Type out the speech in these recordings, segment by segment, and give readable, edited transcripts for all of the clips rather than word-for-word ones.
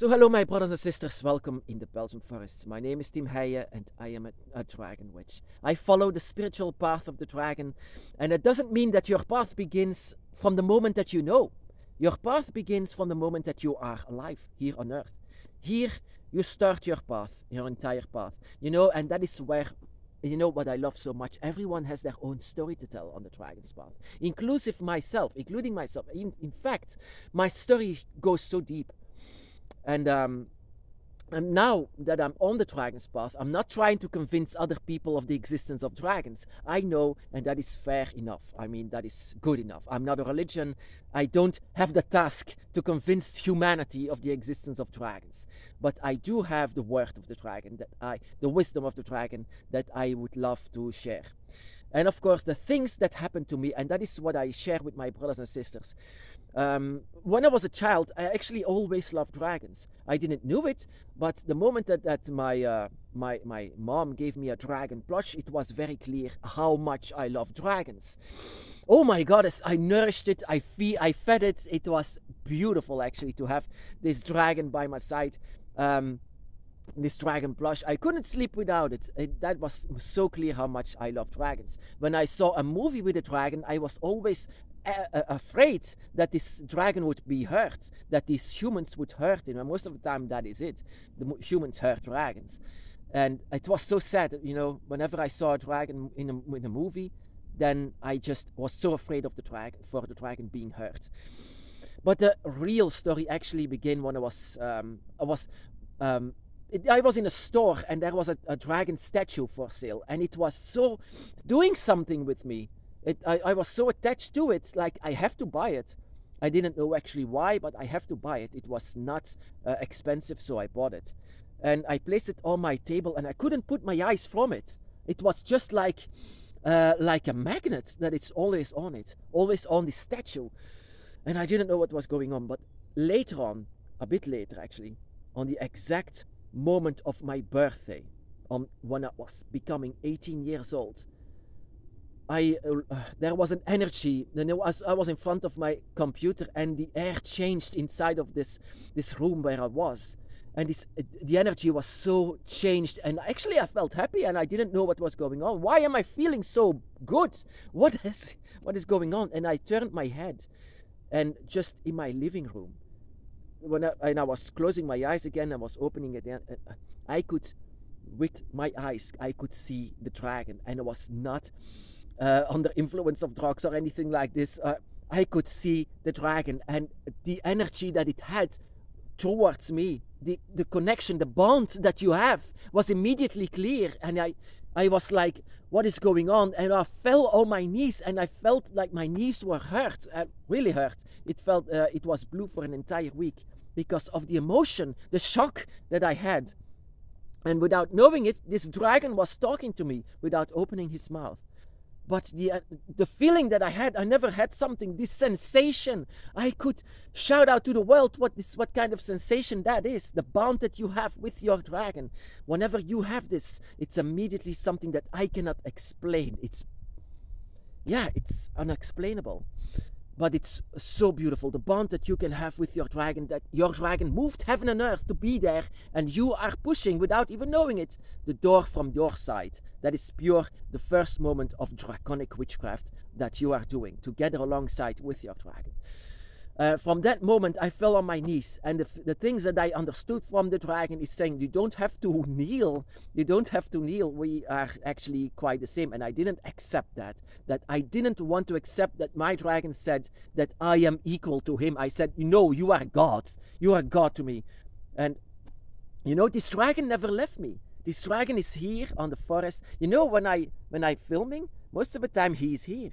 So hello my brothers and sisters, welcome in the Belgian forests. My name is Tim Heijen and I am a dragon witch. I follow the spiritual path of the dragon, and it doesn't mean that your path begins from the moment that you know. Your path begins from the moment that you are alive here on earth. Here you start your path, your entire path. And that is where, what I love so much. Everyone has their own story to tell on the dragon's path, including myself. In fact, my story goes so deep. And now that I'm on the dragon's path, I'm not trying to convince other people of the existence of dragons. I know, and that is fair enough. I mean, that is good enough. I'm not a religion. I don't have the task to convince humanity of the existence of dragons. But I do have the word of the dragon, the wisdom of the dragon that I would love to share. And of course, the things that happened to me, and that is what I share with my brothers and sisters. When I was a child, I actually always loved dragons. I didn't know it, but the moment that my mom gave me a dragon plush, it was very clear how much I love dragons. Oh my goddess, I nourished it, I fed it. It was beautiful actually to have this dragon by my side. This dragon plush, I couldn't sleep without it. That was so clear how much I love dragons. When I saw a movie with a dragon, I was always afraid that this dragon would be hurt, that these humans would hurt him, and most of the time that is it. The humans hurt dragons, and it was so sad. Whenever I saw a dragon in a movie, then I just was so afraid of the dragon being hurt. But the real story actually began when I was in a store, and there was a dragon statue for sale, and it was so doing something with me. I was so attached to it, like I have to buy it. I didn't know actually why, but I have to buy it. It was not expensive, so I bought it. And I placed it on my table, and I couldn't put my eyes from it. It was just like a magnet that it's always on it, always on the statue. And I didn't know what was going on, but later on, a bit later actually, on the exact moment of my birthday, when I was becoming 18 years old, there was an energy. I was in front of my computer, and the air changed inside of this room where I was, and the energy was so changed, and actually I felt happy, and I didn't know what was going on. Why am I feeling so good? What is going on? And I turned my head, and just in my living room, when I was closing my eyes again, I was opening it again, with my eyes, I could see the dragon, and I was not under influence of drugs or anything like this. I could see the dragon, and the energy that it had towards me, the connection, the bond that you have was immediately clear. And I was like, what is going on? And I fell on my knees, and I felt like my knees were hurt, really hurt. It was blue for an entire week because of the emotion, the shock that I had. And without knowing it, this dragon was talking to me without opening his mouth. But the feeling that I had, I never had something, this sensation. I could shout out to the world what kind of sensation that is. The bond that you have with your dragon. Whenever you have this, it's immediately something that I cannot explain. It's unexplainable. But it's so beautiful, the bond that you can have with your dragon, that your dragon moved heaven and earth to be there, and you are pushing, without even knowing it, the door from your side. That is pure, the first moment of draconic witchcraft that you are doing, together alongside with your dragon. From that moment, I fell on my knees, and the things that I understood from the dragon is saying, you don't have to kneel, we are actually quite the same. And I didn't accept that I didn't want to accept that my dragon said that I am equal to him. I said, you are God to me. And this dragon never left me. This dragon is here on the forest. When I'm filming, most of the time he's here.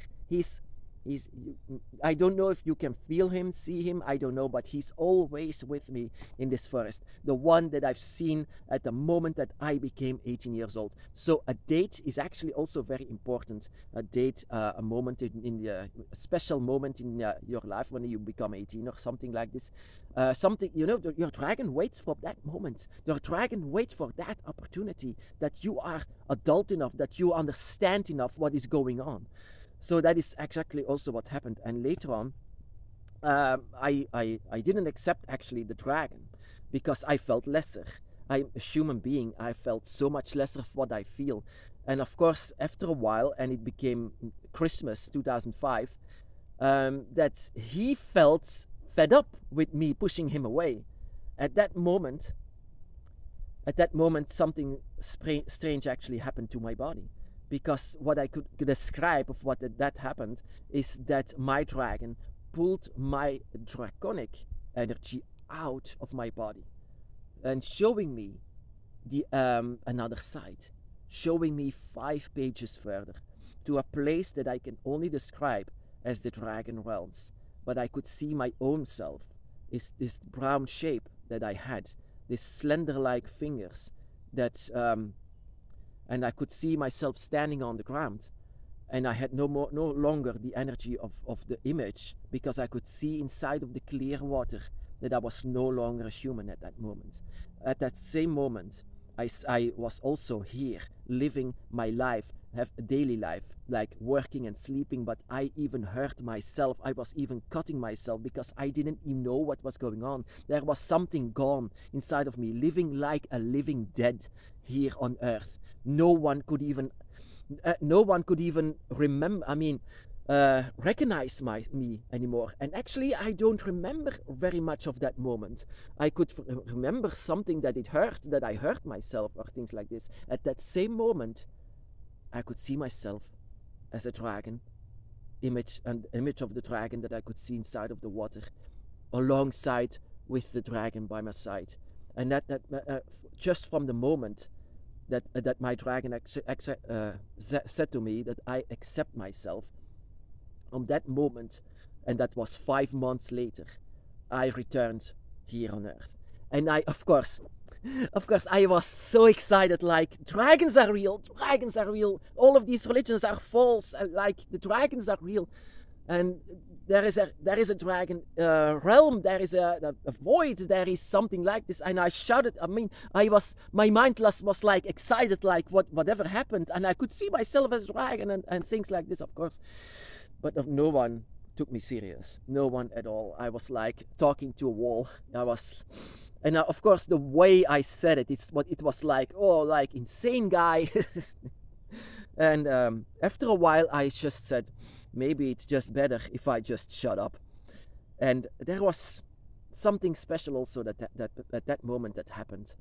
I don't know if you can feel him, see him, I don't know, but he's always with me in this forest. The one that I've seen at the moment that I became 18 years old. So a date is actually also very important. A date, a moment a special moment in your life when you become 18 or something like this. Your dragon waits for that moment. Your dragon waits for that opportunity, that you are adult enough, that you understand enough what is going on. So that is exactly also what happened. And later on, I didn't accept actually the dragon. because I felt lesser. I'm a human being. I felt so much lesser of what I feel. And of course, after a while, and it became Christmas 2005, that he felt fed up with me pushing him away. At that moment, something strange actually happened to my body. Because what I could describe of what that happened is that my dragon pulled my draconic energy out of my body and showing me the another side, showing me 5 pages further to a place that I can only describe as the Dragon Realms. But I could see my own self, is this brown shape that I had, these slender-like fingers that and I could see myself standing on the ground, and I had no longer the energy of the image, because I could see inside of the clear water that I was no longer a human at that moment. At that same moment, I was also here, living my life, have a daily life, like working and sleeping, but I even hurt myself. I was even cutting myself because I didn't even know what was going on. There was something gone inside of me, living like a living dead here on earth. No one could even remember, recognize me anymore. And actually, I don't remember very much of that moment. I could remember something that I hurt myself or things like this. At that same moment, I could see myself as a dragon, image of the dragon that I could see inside of the water, alongside with the dragon by my side. And that just from the moment that my dragon said to me that I accept myself, from that moment, and that was 5 months later, I returned here on Earth. And I, of course, I was so excited, like, dragons are real, all of these religions are false, like, the dragons are real. And there is a dragon realm, there is a void, there is something like this. And I shouted, my mind was like excited, like whatever happened. And I could see myself as a dragon and things like this, of course. But no one took me serious, no one at all. I was like talking to a wall. And of course, the way I said it, it was like, oh, like insane guy. And after a while, I just said, maybe it's just better if I just shut up. And there was something special also that at that moment that happened.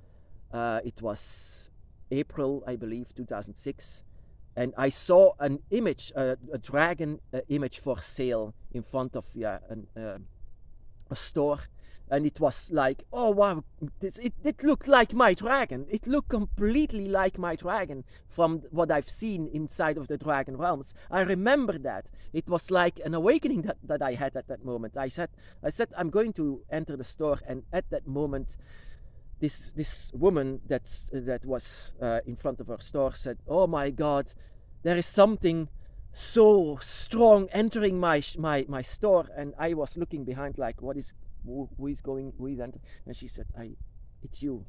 It was April, I believe, 2006. And I saw an image, a dragon image for sale in front of a store. And it was like, oh wow, it looked like my dragon. It looked completely like my dragon from what I've seen inside of the Dragon Realms. I remember that. It was like an awakening that I had at that moment. I said I'm going to enter the store, and at that moment, this woman that was in front of her store said, oh my God, there is something so strong entering my store. And I was looking behind like, who is entering? And she said, it's you.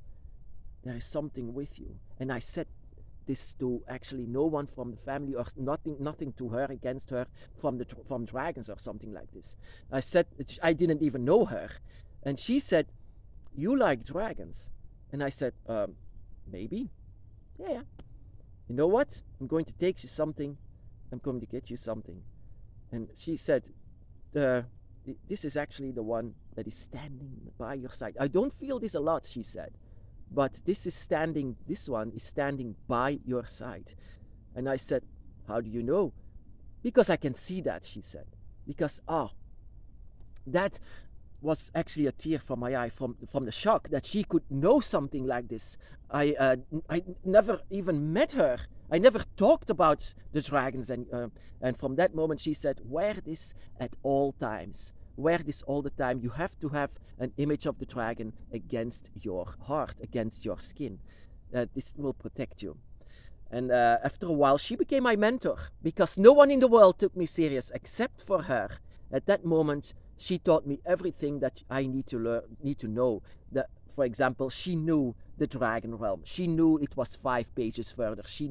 There is something with you. And I said this to actually no one from the family, or nothing to her, against her, from dragons or something like this. I said, I didn't even know her. And she said, you like dragons? And I said, maybe. Yeah. You know what? I'm going to take you something. I'm going to get you something. And she said, this is actually the one that is standing by your side. I don't feel this a lot, she said, but this one is standing by your side. And I said, how do you know? Because I can see that, she said. Because, that was actually a tear from my eye, from the shock that she could know something like this. I never even met her. I never talked about the dragons, and from that moment she said, wear this at all times. Wear this all the time. You have to have an image of the dragon against your heart, against your skin. This will protect you. And after a while, she became my mentor, because no one in the world took me serious except for her. At that moment, she taught me everything that I need to know. For example, she knew the Dragon Realm. She knew it was 5 pages further. She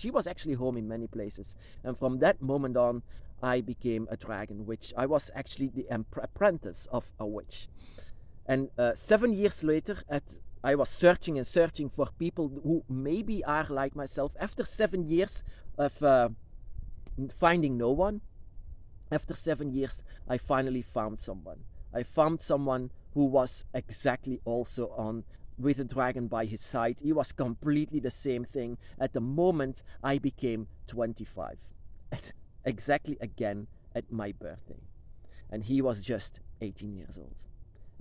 was actually home in many places. And from that moment on, I became a dragon witch. I was actually the apprentice of a witch. And 7 years later, I was searching and searching for people who maybe are like myself. After 7 years of finding no one, after 7 years, I finally found someone. I found someone who was exactly also on with a dragon by his side. He was completely the same thing at the moment I became 25. Exactly again at my birthday. And he was just 18 years old.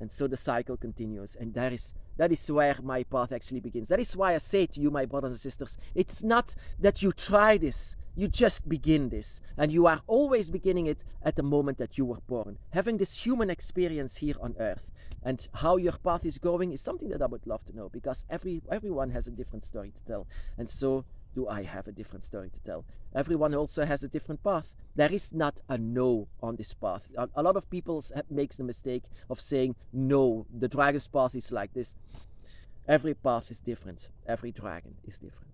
And so the cycle continues, and that is where my path actually begins. That is why I say to you, my brothers and sisters, it's not that you try this, you just begin this. And you are always beginning it at the moment that you were born. Having this human experience here on earth. And how your path is going is something that I would love to know, because everyone has a different story to tell. And so do I have a different story to tell. Everyone also has a different path. There is not a no on this path. A lot of people make the mistake of saying, no, the dragon's path is like this. Every path is different. Every dragon is different.